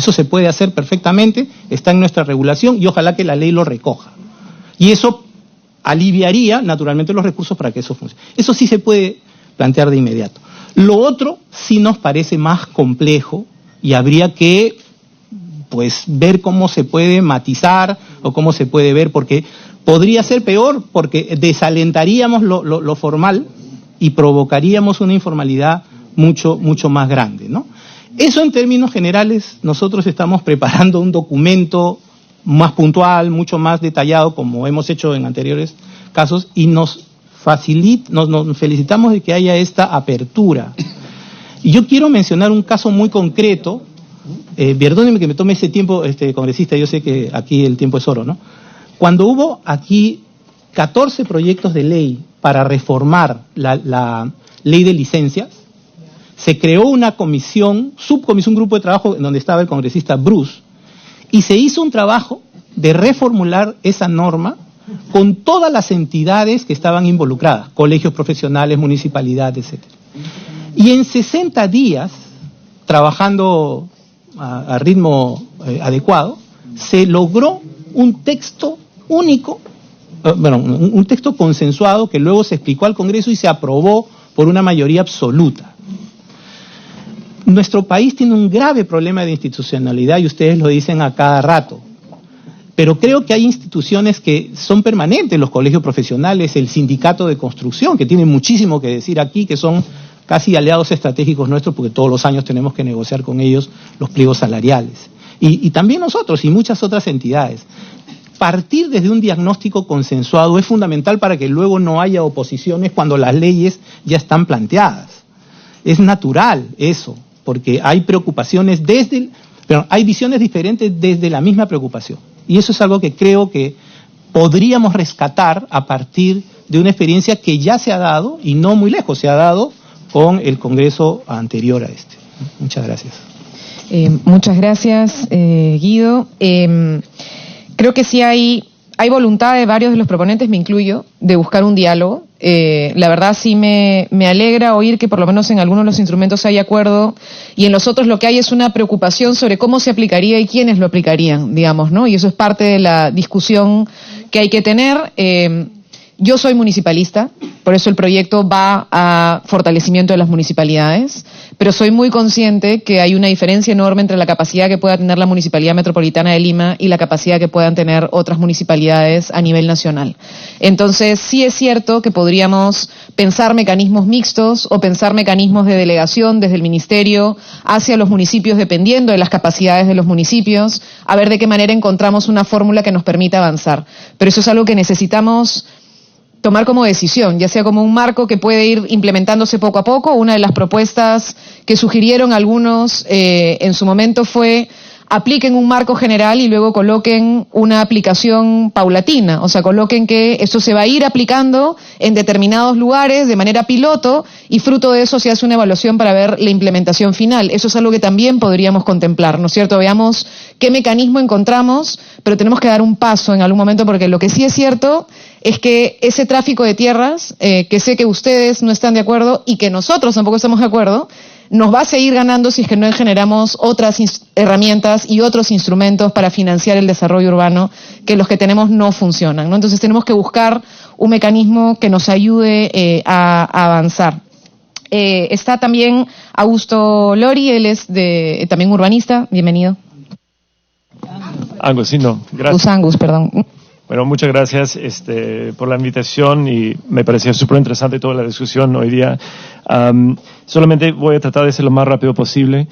Eso se puede hacer perfectamente, está en nuestra regulación y ojalá que la ley lo recoja. Y eso aliviaría naturalmente los recursos para que eso funcione. Eso sí se puede plantear de inmediato. Lo otro sí nos parece más complejo y habría que pues ver cómo se puede matizar o cómo se puede ver, porque podría ser peor, porque desalentaríamos lo formal y provocaríamos una informalidad mucho más grande, ¿no? Eso en términos generales, nosotros estamos preparando un documento más puntual, mucho más detallado, como hemos hecho en anteriores casos, y nos felicitamos de que haya esta apertura. Y yo quiero mencionar un caso muy concreto, perdónenme que me tome ese tiempo, congresista, yo sé que aquí el tiempo es oro, ¿no? Cuando hubo aquí 14 proyectos de ley para reformar la ley de licencias, se creó una comisión, subcomisión, un grupo de trabajo en donde estaba el congresista Bruce, y se hizo un trabajo de reformular esa norma con todas las entidades que estaban involucradas, colegios profesionales, municipalidades, etc. Y en 60 días, trabajando a ritmo adecuado, se logró un texto único, un texto consensuado que luego se explicó al Congreso y se aprobó por una mayoría absoluta. Nuestro país tiene un grave problema de institucionalidad y ustedes lo dicen a cada rato. Pero creo que hay instituciones que son permanentes, los colegios profesionales, el sindicato de construcción, que tiene muchísimo que decir aquí, que son casi aliados estratégicos nuestros, porque todos los años tenemos que negociar con ellos los pliegos salariales. Y también nosotros y muchas otras entidades. Partir desde un diagnóstico consensuado es fundamental para que luego no haya oposiciones cuando las leyes ya están planteadas. Es natural eso, porque hay preocupaciones hay visiones diferentes desde la misma preocupación. Y eso es algo que creo que podríamos rescatar a partir de una experiencia que ya se ha dado, y no muy lejos, se ha dado con el Congreso anterior a este. Muchas gracias. Muchas gracias, Guido. Creo que sí hay voluntad de varios de los proponentes, me incluyo, de buscar un diálogo. La verdad sí me alegra oír que por lo menos en algunos de los instrumentos hay acuerdo y en los otros lo que hay es una preocupación sobre cómo se aplicaría y quiénes lo aplicarían, digamos, ¿no? Y eso es parte de la discusión que hay que tener. Yo soy municipalista, por eso el proyecto va a fortalecimiento de las municipalidades, pero soy muy consciente que hay una diferencia enorme entre la capacidad que pueda tener la Municipalidad Metropolitana de Lima y la capacidad que puedan tener otras municipalidades a nivel nacional. Entonces, sí es cierto que podríamos pensar mecanismos mixtos o pensar mecanismos de delegación desde el Ministerio hacia los municipios dependiendo de las capacidades de los municipios, a ver de qué manera encontramos una fórmula que nos permita avanzar. Pero eso es algo que necesitamos tomar como decisión, ya sea como un marco que puede ir implementándose poco a poco. Una de las propuestas que sugirieron algunos en su momento fue apliquen un marco general y luego coloquen una aplicación paulatina, o sea, coloquen que esto se va a ir aplicando en determinados lugares de manera piloto y fruto de eso se hace una evaluación para ver la implementación final. Eso es algo que también podríamos contemplar, ¿no es cierto? Veamos qué mecanismo encontramos, pero tenemos que dar un paso en algún momento porque lo que sí es cierto es que ese tráfico de tierras, que sé que ustedes no están de acuerdo y que nosotros tampoco estamos de acuerdo, nos va a seguir ganando si es que no generamos otras herramientas y otros instrumentos para financiar el desarrollo urbano, que los que tenemos no funcionan, ¿no? Entonces tenemos que buscar un mecanismo que nos ayude a avanzar. Está también Augusto Lori, él es también urbanista, bienvenido. Angus, sí, no, gracias. Angus, perdón. Bueno, muchas gracias por la invitación y me pareció súper interesante toda la discusión hoy día. Solamente voy a tratar de ser lo más rápido posible.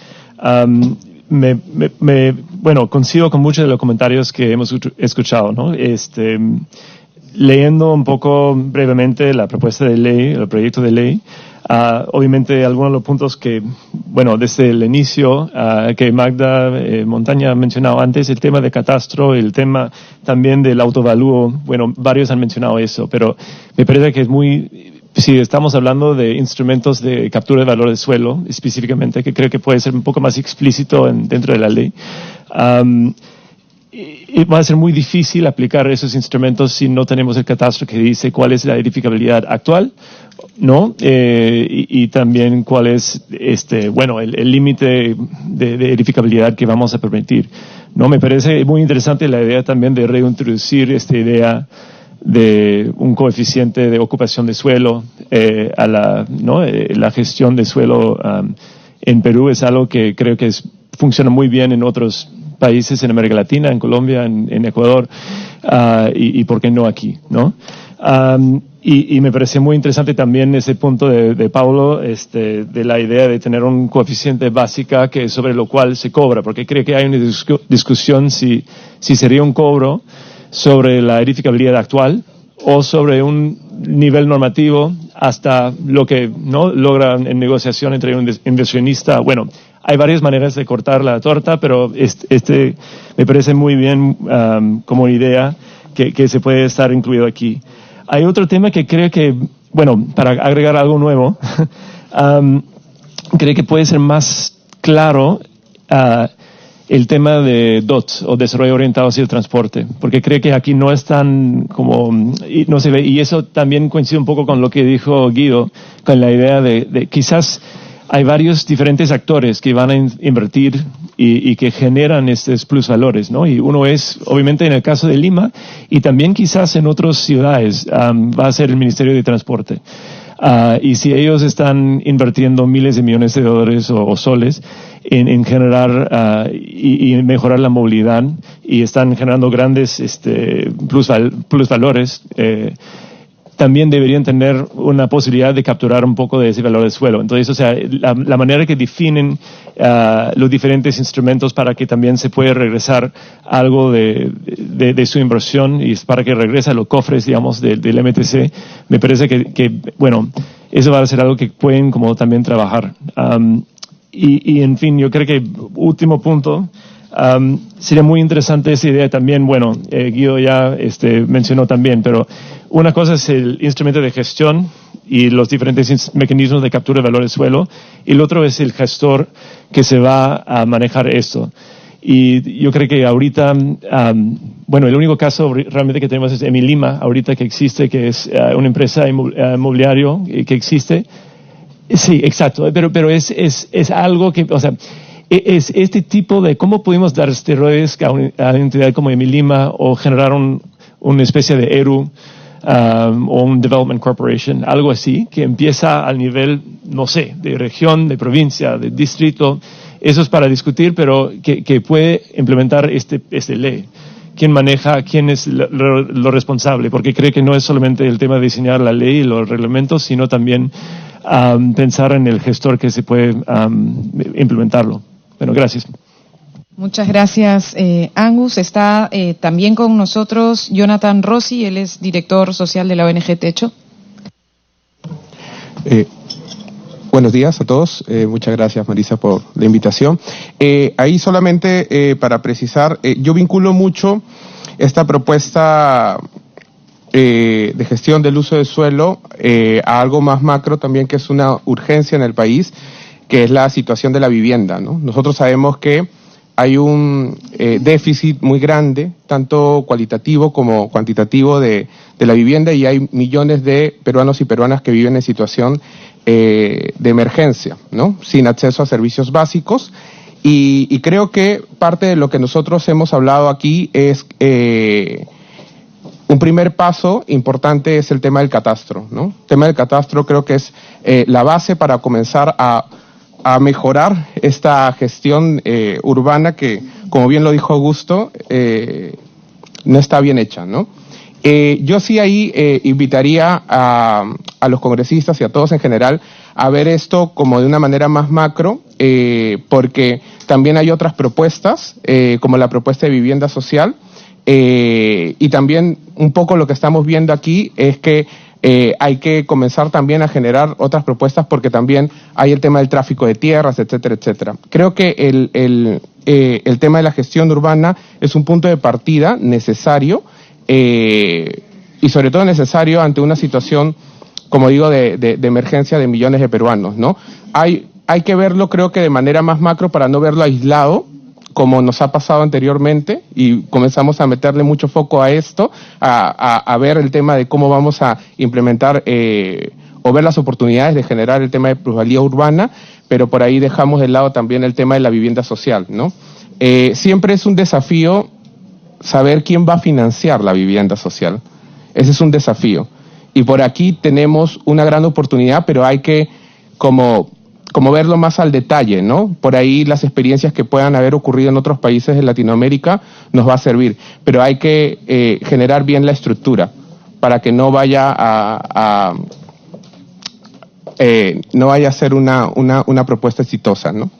Bueno, coincido con muchos de los comentarios que hemos escuchado, ¿no? Leyendo un poco brevemente la propuesta de ley, el proyecto de ley, obviamente algunos de los puntos que, bueno, desde el inicio, que Magda Montaña ha mencionado antes, el tema de catastro, el tema también del autovalúo, bueno, varios han mencionado eso, pero me parece que es si estamos hablando de instrumentos de captura de valor de suelo, específicamente, que creo que puede ser un poco más explícito dentro de la ley, y va a ser muy difícil aplicar esos instrumentos si no tenemos el catastro que dice cuál es la edificabilidad actual ¿no? Y también cuál es el límite de edificabilidad que vamos a permitir, ¿no? Me parece muy interesante la idea también de reintroducir esta idea de un coeficiente de ocupación de suelo a la gestión de suelo en Perú. Es algo que creo que funciona muy bien en otros países en América Latina, en Colombia, en Ecuador, y por qué no aquí, ¿no? Y me parece muy interesante también ese punto de Paulo, de la idea de tener un coeficiente básica sobre lo cual se cobra, porque creo que hay una discusión si sería un cobro sobre la edificabilidad actual o sobre un nivel normativo hasta lo que no logran en negociación entre un inversionista. Bueno, hay varias maneras de cortar la torta, pero me parece muy bien como idea que se puede estar incluido aquí. Hay otro tema que creo que, bueno, para agregar algo nuevo, creo que puede ser más claro el tema de DOT, o Desarrollo Orientado hacia el Transporte, porque creo que aquí no es tan no se ve, y eso también coincide un poco con lo que dijo Guido, con la idea de quizás hay varios diferentes actores que van a invertir y que generan estos plusvalores, ¿no? Y uno es, obviamente, en el caso de Lima, y también quizás en otras ciudades, va a ser el Ministerio de Transporte. Y si ellos están invirtiendo miles de millones de dólares o soles en generar y mejorar la movilidad, y están generando grandes plusvalores, también deberían tener una posibilidad de capturar un poco de ese valor de suelo. Entonces, o sea, la manera que definen los diferentes instrumentos para que también se pueda regresar algo de su inversión y para que regrese a los cofres, digamos, del MTC, me parece que, bueno, eso va a ser algo que pueden como también trabajar. Y en fin, yo creo que último punto, sería muy interesante esa idea también. Bueno, Guido ya mencionó también, pero una cosa es el instrumento de gestión y los diferentes mecanismos de captura de valor del suelo, y el otro es el gestor que se va a manejar esto. Y yo creo que ahorita, bueno, el único caso realmente que tenemos es Emilima, ahorita que existe, que es una empresa inmobiliaria que existe. Sí, exacto, pero es algo que, o sea, es este tipo de cómo pudimos dar esteroides a una entidad como Emilima, o generar una especie de ERU, o un Development Corporation, algo así, que empieza al nivel, no sé, de región, de provincia, de distrito. Eso es para discutir, pero que puede implementar este ley. ¿Quién maneja? ¿Quién es lo responsable? Porque creo que no es solamente el tema de diseñar la ley y los reglamentos, sino también pensar en el gestor que se puede implementarlo. Bueno, gracias. Muchas gracias, Angus. Está también con nosotros Jonathan Rossi, él es director social de la ONG Techo. Buenos días a todos. Muchas gracias, Marisa, por la invitación. Ahí solamente para precisar, yo vinculo mucho esta propuesta de gestión del uso del suelo a algo más macro también, que es una urgencia en el país, que es la situación de la vivienda, ¿no? Nosotros sabemos que hay un déficit muy grande, tanto cualitativo como cuantitativo de la vivienda, y hay millones de peruanos y peruanas que viven en situación de emergencia, ¿no? Sin acceso a servicios básicos. Y creo que parte de lo que nosotros hemos hablado aquí es un primer paso importante es el tema del catastro, ¿no? El tema del catastro creo que es la base para comenzar a mejorar esta gestión urbana que, como bien lo dijo Augusto, no está bien hecha, ¿no? Yo sí ahí invitaría a los congresistas y a todos en general a ver esto como de una manera más macro, porque también hay otras propuestas, como la propuesta de vivienda social, y también un poco lo que estamos viendo aquí es que hay que comenzar también a generar otras propuestas, porque también hay el tema del tráfico de tierras, etcétera, etcétera. Creo que el tema de la gestión urbana es un punto de partida necesario, y sobre todo necesario ante una situación, como digo, de emergencia de millones de peruanos, ¿no? Hay que verlo, creo que de manera más macro, para no verlo aislado, como nos ha pasado anteriormente, y comenzamos a meterle mucho foco a esto, a ver el tema de cómo vamos a implementar o ver las oportunidades de generar el tema de plusvalía urbana, pero por ahí dejamos de lado también el tema de la vivienda social, ¿no? Siempre es un desafío saber quién va a financiar la vivienda social. Ese es un desafío. Y por aquí tenemos una gran oportunidad, pero hay que como verlo más al detalle, ¿no? Por ahí las experiencias que puedan haber ocurrido en otros países de Latinoamérica nos va a servir, pero hay que generar bien la estructura para que no vaya a ser una propuesta exitosa, ¿no?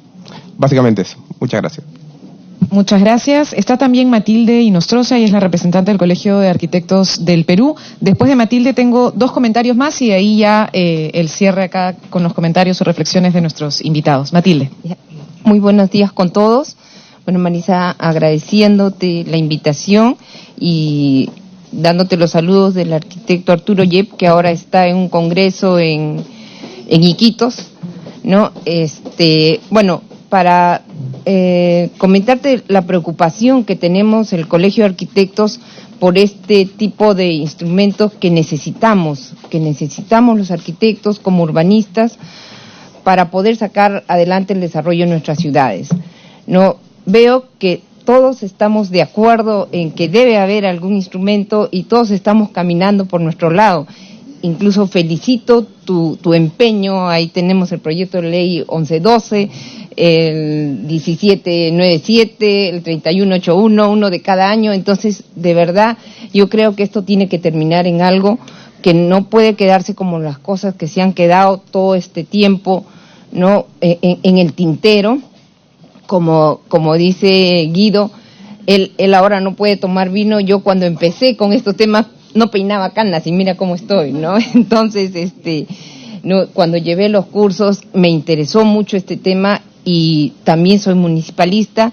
Básicamente eso. Muchas gracias. Muchas gracias. Está también Matilde Inostroza, y es la representante del Colegio de Arquitectos del Perú. Después de Matilde tengo 2 comentarios más y de ahí ya el cierre acá con los comentarios o reflexiones de nuestros invitados. Matilde. Muy buenos días con todos. Bueno, Marisa, agradeciéndote la invitación y dándote los saludos del arquitecto Arturo Yep, que ahora está en un congreso en Iquitos, ¿no? Bueno, para comentarte la preocupación que tenemos el Colegio de Arquitectos por este tipo de instrumentos que necesitamos los arquitectos como urbanistas para poder sacar adelante el desarrollo de nuestras ciudades. No veo que todos estamos de acuerdo en que debe haber algún instrumento y todos estamos caminando por nuestro lado. Incluso felicito tu empeño. Ahí tenemos el proyecto de ley 1112, el 1797, el 3181, uno de cada año. Entonces, de verdad, yo creo que esto tiene que terminar en algo que no puede quedarse como las cosas que se han quedado todo este tiempo, ¿no? En el tintero, como dice Guido, él ahora no puede tomar vino. Yo cuando empecé con estos temas no peinaba canas y mira cómo estoy, ¿no? Entonces, cuando llevé los cursos me interesó mucho este tema y también soy municipalista.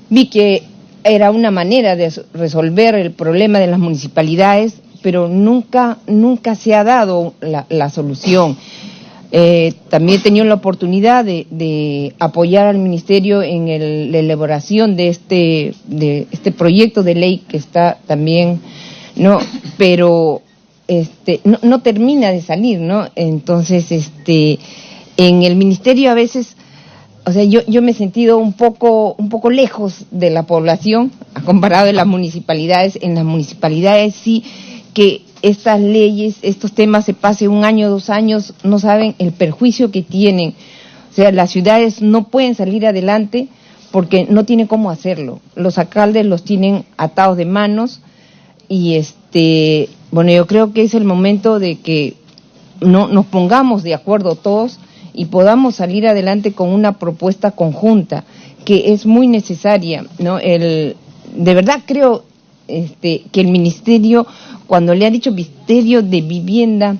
Vi que era una manera de resolver el problema de las municipalidades, pero nunca se ha dado la solución. También he tenido la oportunidad de apoyar al ministerio en la elaboración de este proyecto de ley que está también, ¿no? Pero no termina de salir, ¿no? Entonces, en el ministerio a veces, o sea, yo me he sentido un poco lejos de la población, comparado de las municipalidades. En las municipalidades sí que estas leyes, estos temas se pasen 1 año, 2 años, no saben el perjuicio que tienen. O sea, las ciudades no pueden salir adelante porque no tienen cómo hacerlo. Los alcaldes los tienen atados de manos y bueno, yo creo que es el momento de que nos pongamos de acuerdo todos y podamos salir adelante con una propuesta conjunta que es muy necesaria, ¿no? De verdad creo que el ministerio, cuando le ha dicho Ministerio de Vivienda,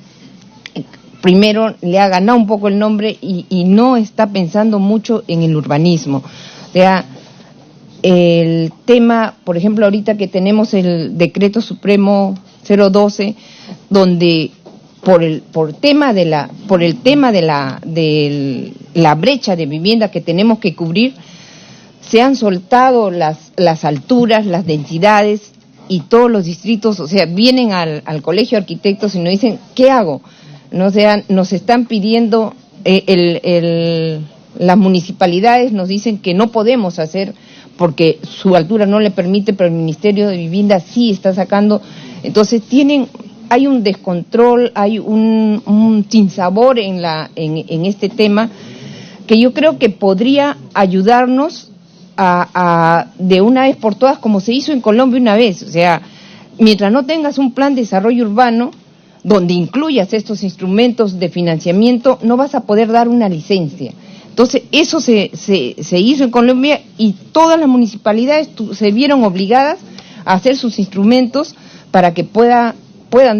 primero le ha ganado un poco el nombre y no está pensando mucho en el urbanismo. O sea, el tema, por ejemplo, ahorita que tenemos el Decreto Supremo 012, donde por el tema de la brecha de vivienda que tenemos que cubrir, se han soltado las alturas, las densidades, y todos los distritos, o sea, vienen al Colegio de Arquitectos y nos dicen, ¿qué hago? No, o sea, nos están pidiendo, las municipalidades nos dicen que no podemos hacer porque su altura no le permite, pero el Ministerio de Vivienda sí está sacando. Entonces hay un descontrol, hay un sinsabor en este tema que yo creo que podría ayudarnos de una vez por todas, como se hizo en Colombia una vez. O sea, mientras no tengas un plan de desarrollo urbano donde incluyas estos instrumentos de financiamiento, no vas a poder dar una licencia. Entonces, eso se hizo en Colombia y todas las municipalidades se vieron obligadas a hacer sus instrumentos para que puedan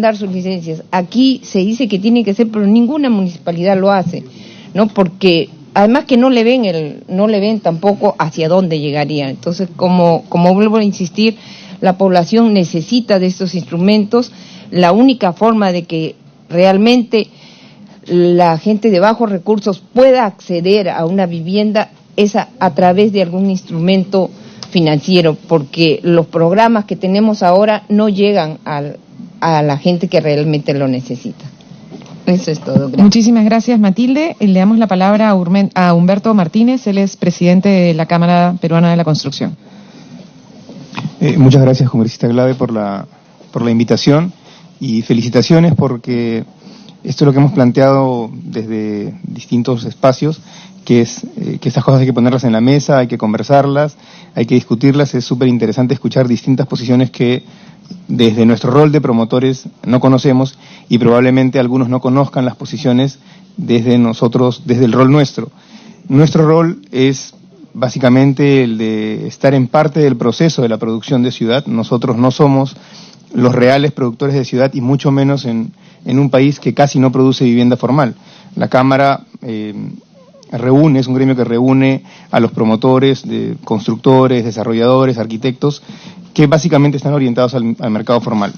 dar sus licencias. Aquí se dice que tiene que ser, pero ninguna municipalidad lo hace, ¿no? Porque además que no le ven tampoco hacia dónde llegaría. Entonces, como vuelvo a insistir, la población necesita de estos instrumentos. La única forma de que realmente la gente de bajos recursos pueda acceder a una vivienda es a través de algún instrumento financiero, porque los programas que tenemos ahora no llegan a la gente que realmente lo necesita. Eso es todo. Gracias. Muchísimas gracias, Matilde. Le damos la palabra a Humberto Martínez, él es presidente de la Cámara Peruana de la Construcción. Muchas gracias, congresista Glave, por la invitación y felicitaciones porque esto es lo que hemos planteado desde distintos espacios, que es que estas cosas hay que ponerlas en la mesa, hay que conversarlas, hay que discutirlas. Es súper interesante escuchar distintas posiciones que desde nuestro rol de promotores no conocemos y probablemente algunos no conozcan las posiciones desde nosotros, desde el rol nuestro. Nuestro rol es básicamente el de estar en parte del proceso de la producción de ciudad. Nosotros no somos los reales productores de ciudad y mucho menos en un país que casi no produce vivienda formal. La Cámara es un gremio que reúne a los promotores, de constructores, desarrolladores, arquitectos, que básicamente están orientados al mercado formal.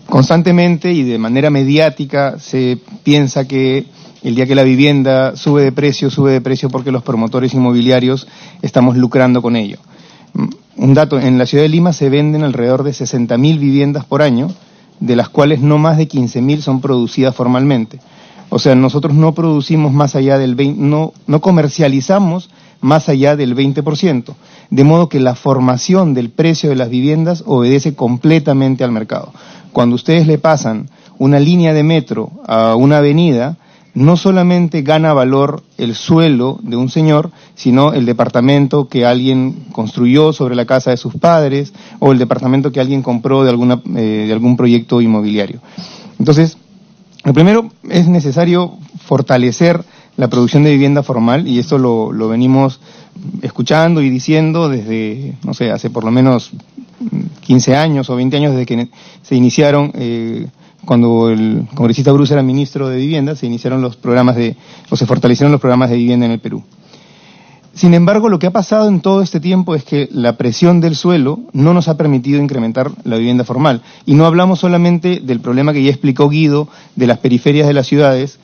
Constantemente y de manera mediática se piensa que el día que la vivienda sube de precio porque los promotores inmobiliarios estamos lucrando con ello. Un dato, en la ciudad de Lima se venden alrededor de 60.000 viviendas por año, de las cuales no más de 15.000 son producidas formalmente. O sea, nosotros no producimos más allá del 20%, no comercializamos más allá del 20%, de modo que la formación del precio de las viviendas obedece completamente al mercado. Cuando ustedes le pasan una línea de metro a una avenida, no solamente gana valor el suelo de un señor, sino el departamento que alguien construyó sobre la casa de sus padres o el departamento que alguien compró de algún proyecto inmobiliario. Entonces, lo primero es necesario fortalecer la producción de vivienda formal, y esto lo venimos escuchando y diciendo desde, no sé, hace por lo menos 15 años o 20 años desde que se iniciaron, cuando el congresista Bruce era ministro de Vivienda, se fortalecieron los programas de vivienda en el Perú. Sin embargo, lo que ha pasado en todo este tiempo es que la presión del suelo no nos ha permitido incrementar la vivienda formal. Y no hablamos solamente del problema que ya explicó Guido, de las periferias de las ciudades,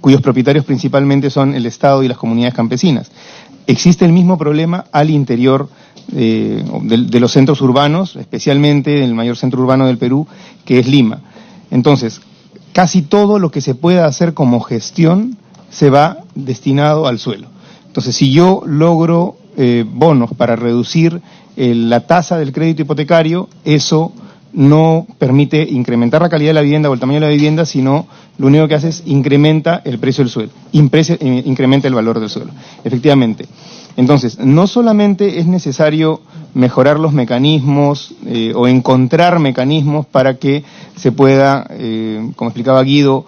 cuyos propietarios principalmente son el Estado y las comunidades campesinas. Existe el mismo problema al interior de los centros urbanos, especialmente el mayor centro urbano del Perú, que es Lima. Entonces, casi todo lo que se pueda hacer como gestión se va destinado al suelo. Entonces, si yo logro bonos para reducir la tasa del crédito hipotecario, eso no permite incrementar la calidad de la vivienda o el tamaño de la vivienda, sino lo único que hace es incrementa el precio del suelo, incrementa el valor del suelo. Efectivamente. Entonces, no solamente es necesario mejorar los mecanismos o encontrar mecanismos para que se pueda, como explicaba Guido,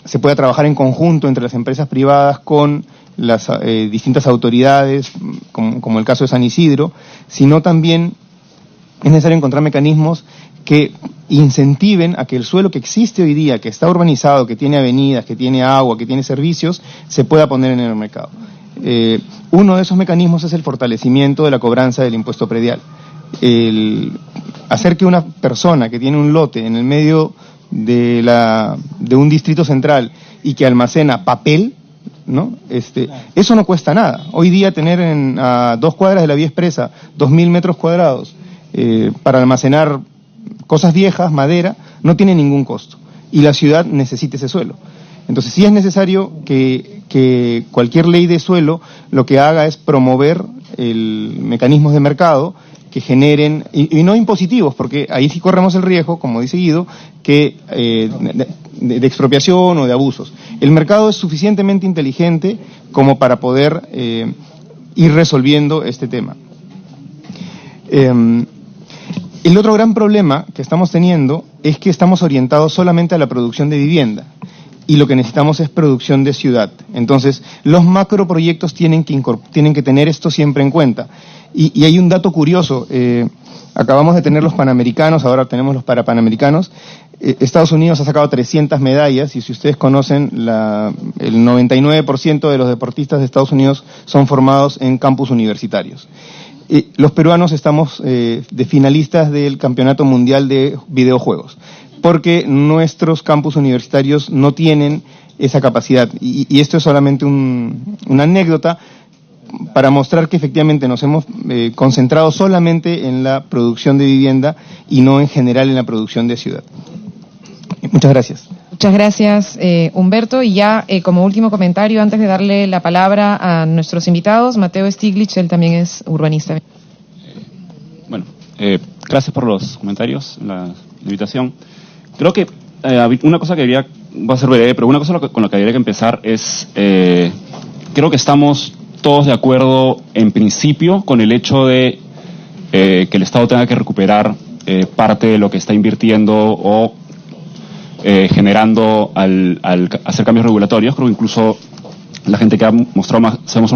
se pueda trabajar en conjunto entre las empresas privadas con las distintas autoridades, como el caso de San Isidro, sino también es necesario encontrar mecanismos que incentiven a que el suelo que existe hoy día, que está urbanizado, que tiene avenidas, que tiene agua, que tiene servicios, se pueda poner en el mercado. Uno de esos mecanismos es el fortalecimiento de la cobranza del impuesto predial. Hacer que una persona que tiene un lote en el medio de un distrito central y que almacena papel, ¿no? Eso no cuesta nada. Hoy día tener a 2 cuadras de la vía expresa 2.000 metros cuadrados para almacenar cosas viejas, madera, no tiene ningún costo. Y la ciudad necesita ese suelo. Entonces sí es necesario que cualquier ley de suelo lo que haga es promover mecanismos de mercado que generen, y no impositivos, porque ahí sí corremos el riesgo, como dice Guido, que de expropiación o de abusos. El mercado es suficientemente inteligente como para poder ir resolviendo este tema. El otro gran problema que estamos teniendo es que estamos orientados solamente a la producción de vivienda y lo que necesitamos es producción de ciudad. Entonces, los macroproyectos tienen que tener esto siempre en cuenta. Y hay un dato curioso, acabamos de tener los Panamericanos, ahora tenemos los Parapanamericanos. Estados Unidos ha sacado 300 medallas y si ustedes conocen, el 99% de los deportistas de Estados Unidos son formados en campus universitarios. Los peruanos estamos de finalistas del Campeonato Mundial de Videojuegos, porque nuestros campus universitarios no tienen esa capacidad. Y esto es solamente una anécdota, para mostrar que efectivamente nos hemos concentrado solamente en la producción de vivienda y no en general en la producción de ciudad. Muchas gracias. Muchas gracias, Humberto. Y ya como último comentario, antes de darle la palabra a nuestros invitados, Mateo Stiglitz, él también es urbanista. Bueno, gracias por los comentarios, la invitación. Creo que una cosa que va a ser breve, pero una cosa con la que habría que empezar es, creo que estamos todos de acuerdo en principio con el hecho de que el Estado tenga que recuperar parte de lo que está invirtiendo o generando al hacer cambios regulatorios. Creo que incluso la gente que se ha mostrado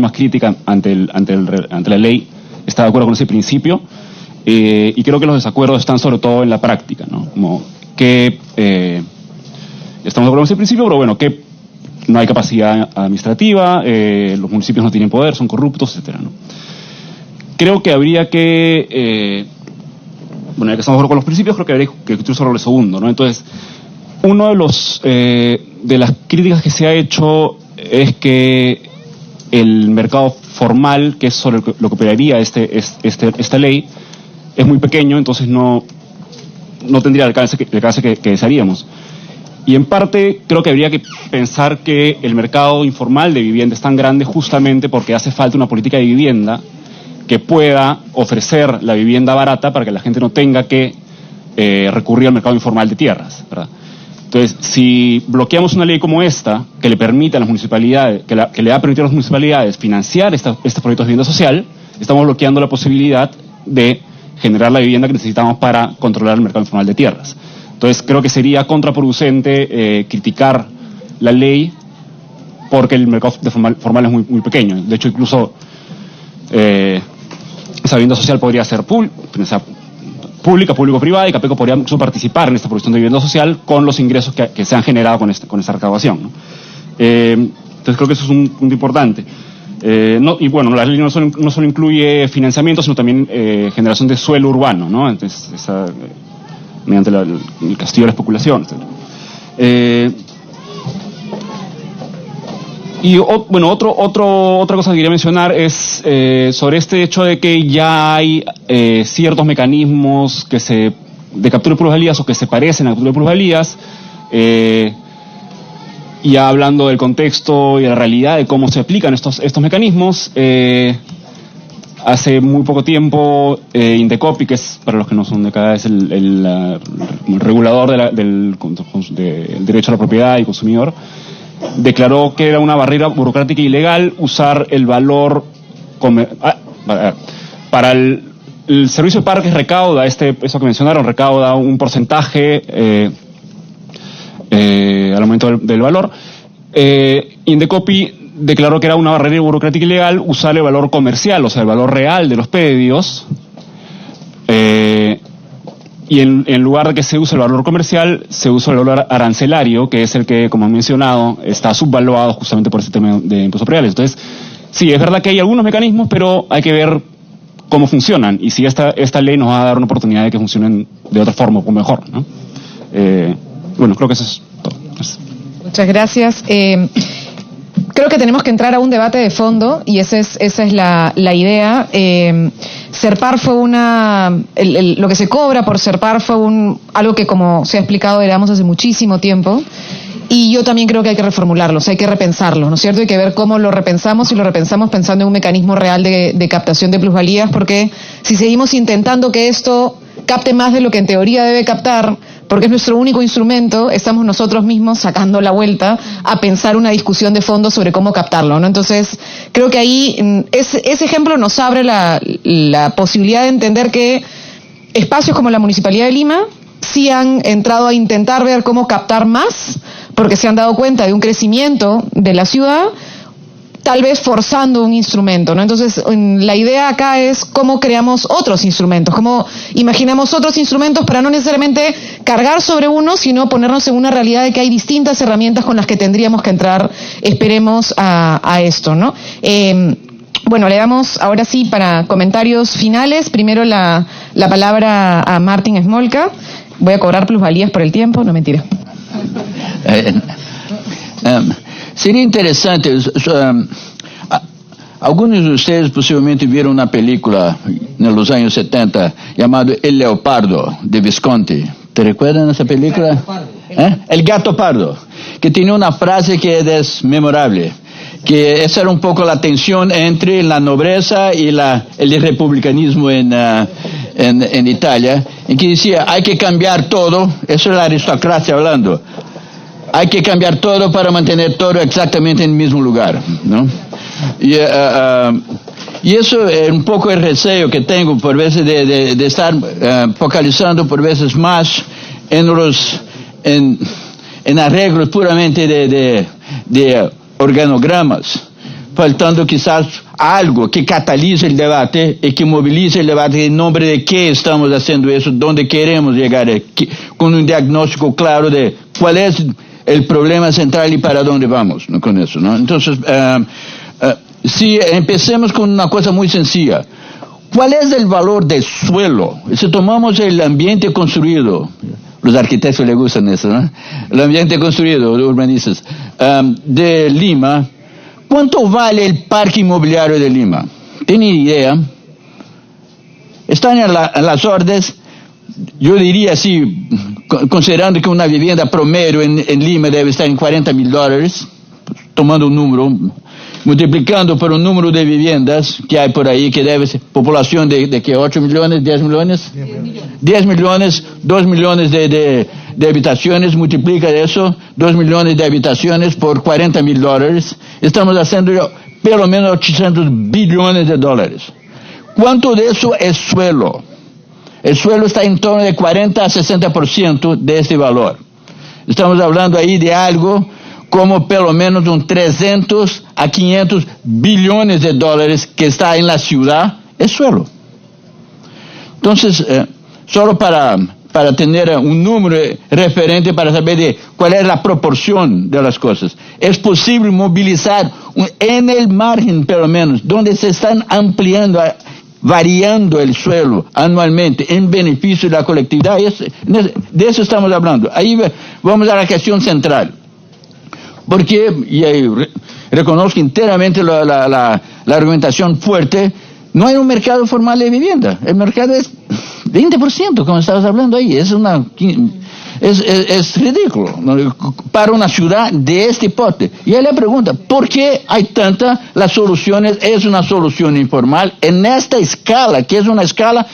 más crítica ante la ley está de acuerdo con ese principio, y creo que los desacuerdos están sobre todo en la práctica, ¿no? Como que estamos de acuerdo con ese principio, pero bueno, que no hay capacidad administrativa, los municipios no tienen poder, son corruptos, etcétera, ¿no? Creo que habría que bueno, ya que estamos de acuerdo con los principios, creo que habría que discutir sobre lo segundo, ¿no? Entonces, uno de las críticas que se ha hecho es que el mercado formal, que es sobre lo que operaría esta ley, es muy pequeño, entonces no tendría el alcance que desearíamos. Y en parte creo que habría que pensar que el mercado informal de vivienda es tan grande justamente porque hace falta una política de vivienda que pueda ofrecer la vivienda barata para que la gente no tenga que recurrir al mercado informal de tierras, ¿verdad? Entonces, si bloqueamos una ley como esta, que le permite a las municipalidades, que le va a permitir a las municipalidades financiar estos proyectos de vivienda social, estamos bloqueando la posibilidad de generar la vivienda que necesitamos para controlar el mercado informal de tierras. Entonces, creo que sería contraproducente criticar la ley porque el mercado formal es muy pequeño. De hecho, incluso esa vivienda social podría ser pública, público-privada, y Capeco podría incluso participar en esta producción de vivienda social con los ingresos que se han generado con esta recaudación, ¿no? Entonces creo que eso es un punto importante. Y bueno, la ley no solo incluye financiamiento, sino también generación de suelo urbano, ¿no? Entonces, mediante el castillo de la especulación, etc. Y bueno, otra cosa que quería mencionar es sobre este hecho de que ya hay ciertos mecanismos de captura de plusvalías o que se parecen a captura de plusvalías, y hablando del contexto y de la realidad de cómo se aplican estos mecanismos. Hace muy poco tiempo Indecopi, que es, para los que no son de acá, es el regulador del derecho a la propiedad y consumidor, declaró que era una barrera burocrática ilegal usar el valor para el servicio de parques. Recauda eso que mencionaron, recauda un porcentaje al aumento del valor. Indecopi declaró que era una barrera burocrática ilegal usar el valor comercial, o sea, el valor real de los predios, y en lugar de que se use el valor comercial, se usa el valor arancelario, que es el que, como han mencionado, está subvaluado justamente por ese tema de impuestos prediales. Entonces, sí, es verdad que hay algunos mecanismos, pero hay que ver cómo funcionan, y si esta ley nos va a dar una oportunidad de que funcionen de otra forma o mejor, ¿no? Bueno, creo que eso es todo. Gracias. Muchas gracias. Creo que tenemos que entrar a un debate de fondo, y esa es la idea. Serpar fue lo que se cobra por Serpar fue algo que, como se ha explicado, heredamos hace muchísimo tiempo, y yo también creo que hay que reformularlo, o sea, hay que repensarlo, ¿no es cierto? Hay que ver cómo lo repensamos, y lo repensamos pensando en un mecanismo real de captación de plusvalías, porque si seguimos intentando que esto capte más de lo que en teoría debe captar, porque es nuestro único instrumento, estamos nosotros mismos sacando la vuelta a pensar una discusión de fondo sobre cómo captarlo, ¿no? Entonces, creo que ahí ese ejemplo nos abre la posibilidad de entender que espacios como la Municipalidad de Lima sí han entrado a intentar ver cómo captar más, porque se han dado cuenta de un crecimiento de la ciudad, tal vez forzando un instrumento, ¿no? Entonces, la idea acá es cómo creamos otros instrumentos, cómo imaginamos otros instrumentos para no necesariamente cargar sobre uno, sino ponernos en una realidad de que hay distintas herramientas con las que tendríamos que entrar, esperemos, a esto, ¿no? Bueno, le damos ahora sí para comentarios finales. Primero la palabra a Martín Smolka. Voy a cobrar plusvalías por el tiempo, no, mentira. Seria interessante Algunos de ustedes posiblemente vieron una película en los años 70 llamada El Leopardo, de Visconti. ¿Te recuerdan esa película? El Gato Pardo, que tiene una frase que es memorable, que esa era un poco la tensión entre la nobleza y el republicanismo en Italia, en que decía, hay que cambiar todo, eso es la aristocracia hablando, hay que cambiar todo para mantener todo exactamente en el mismo lugar, ¿no? Y eso es un poco el deseo que tengo por veces de estar focalizando por veces más en arreglos puramente de organogramas, faltando quizás algo que catalice el debate y que movilice el debate en nombre de qué estamos haciendo eso, dónde queremos llegar, con un diagnóstico claro de cuál es el problema central y para dónde vamos, ¿no? Con eso, ¿no? Entonces, si empecemos con una cosa muy sencilla, ¿cuál es el valor del suelo? Si tomamos el ambiente construido, los arquitectos les gustan eso, ¿no? El ambiente construido, los urbanistas, de Lima, ¿cuánto vale el parque inmobiliario de Lima? ¿Tienen idea? Están en las órdenes, yo diría así, considerando que una vivienda promedio en Lima debe estar en $40,000, tomando un número, multiplicando por un número de viviendas que hay por ahí, que debe ser población de que 8 millones, 10 millones, 10 millones, 2 millones de habitaciones, multiplica eso, 2 millones de habitaciones por $40,000, estamos haciendo pelo menos $800 billones. ¿Cuánto de eso es suelo? El suelo está en torno de 40 a 60% de ese valor. Estamos hablando ahí de algo como pelo menos un 300 a 500 billones de dólares que está en la ciudad, es suelo. Entonces, solo para tener un número referente para saber de cuál es la proporción de las cosas. Es posible movilizar en el margen, pelo menos, donde se están ampliando, variando el suelo anualmente en beneficio de la colectividad. De eso estamos hablando. Ahí vamos a la cuestión central. Porque, y reconozco enteramente la argumentación fuerte, no hay un mercado formal de vivienda. El mercado es 20%, como estabas hablando ahí. Es ridículo, ¿no? Para una ciudad de este porte. Y ahí le pregunta, ¿por qué hay las soluciones? Es una solución informal en esta escala, que es una escala,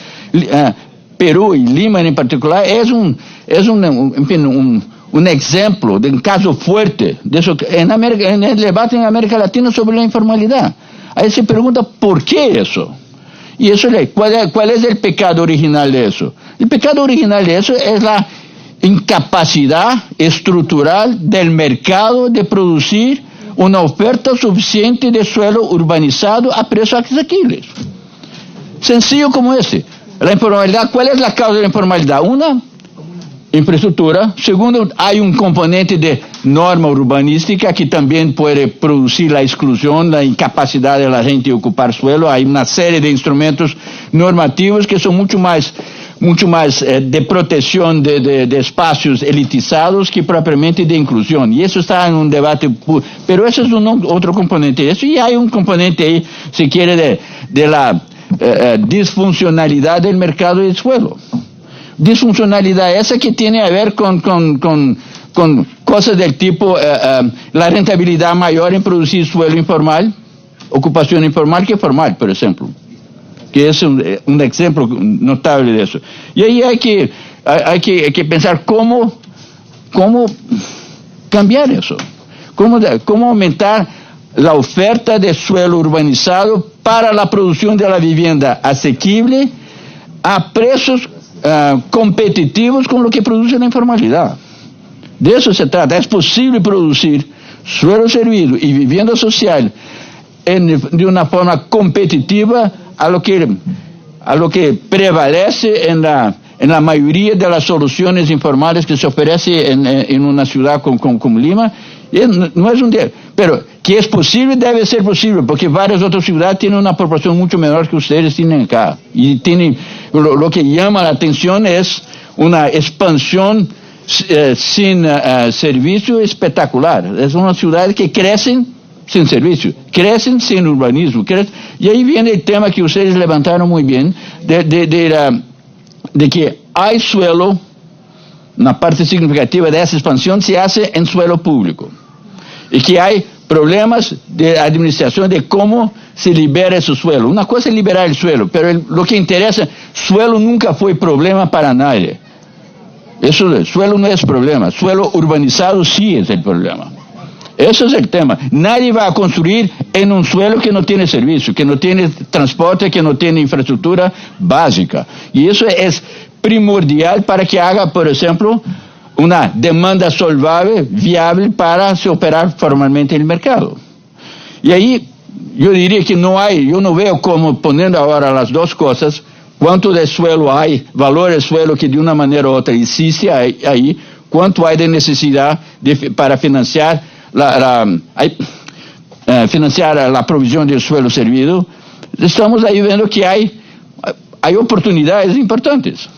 Perú y Lima en particular, es un ejemplo de un caso fuerte de eso en el debate en América Latina sobre la informalidad. Ahí se pregunta ¿por qué eso? Y eso ¿cuál es el pecado original de eso? El pecado original de eso es la incapacidad estructural del mercado de producir una oferta suficiente de suelo urbanizado a precios asequibles. Sencillo como ese. La informalidad, ¿cuál es la causa de la informalidad? Una, infraestructura. Segundo, hay un componente de norma urbanística que también puede producir la exclusión, la incapacidad de la gente de ocupar suelo. Hay una serie de instrumentos normativos que son mucho más de protección de espacios elitizados que propiamente de inclusión. Y eso está en un debate, pero eso es otro componente. Eso, y hay un componente ahí, si quiere, de la disfuncionalidad del mercado del suelo. Disfuncionalidad esa que tiene a ver con cosas del tipo la rentabilidad mayor en producir suelo informal, ocupación informal que formal, por ejemplo, que es un ejemplo notable de eso. Y ahí hay que pensar cómo cambiar eso, cómo aumentar la oferta de suelo urbanizado para la producción de la vivienda asequible a precios competitivos con lo que produce la informalidad. De eso se trata. Es posible producir suelo servido y vivienda social de una forma competitiva a lo que prevalece en la mayoría de las soluciones informales que se ofrece en una ciudad como Lima. No es un día, pero que es posible, debe ser posible, porque varias otras ciudades tienen una proporción mucho menor que ustedes tienen acá. Y tienen, lo que llama la atención es una expansión sin servicio espectacular. Es una ciudad que crecen sin servicio, crecen sin urbanismo. Y ahí viene el tema que ustedes levantaron muy bien, de que hay suelo, una parte significativa de esa expansión se hace en suelo público. Y que hay problemas de administración de cómo se libera ese suelo. Una cosa es liberar el suelo, pero lo que interesa, suelo nunca fue problema para nadie. El suelo no es problema, suelo urbanizado sí es el problema. Ese es el tema. Nadie va a construir en un suelo que no tiene servicio, que no tiene transporte, que no tiene infraestructura básica. Y eso es primordial para que haga, por ejemplo, una demanda solvable, viable para se operar formalmente en el mercado. Y ahí yo diría que yo no veo como poniendo ahora las dos cosas, cuánto de suelo hay, valor del suelo que de una manera u otra existe ahí, cuánto hay de necesidad para financiar financiar la provisión del suelo servido. Estamos ahí viendo que hay oportunidades importantes.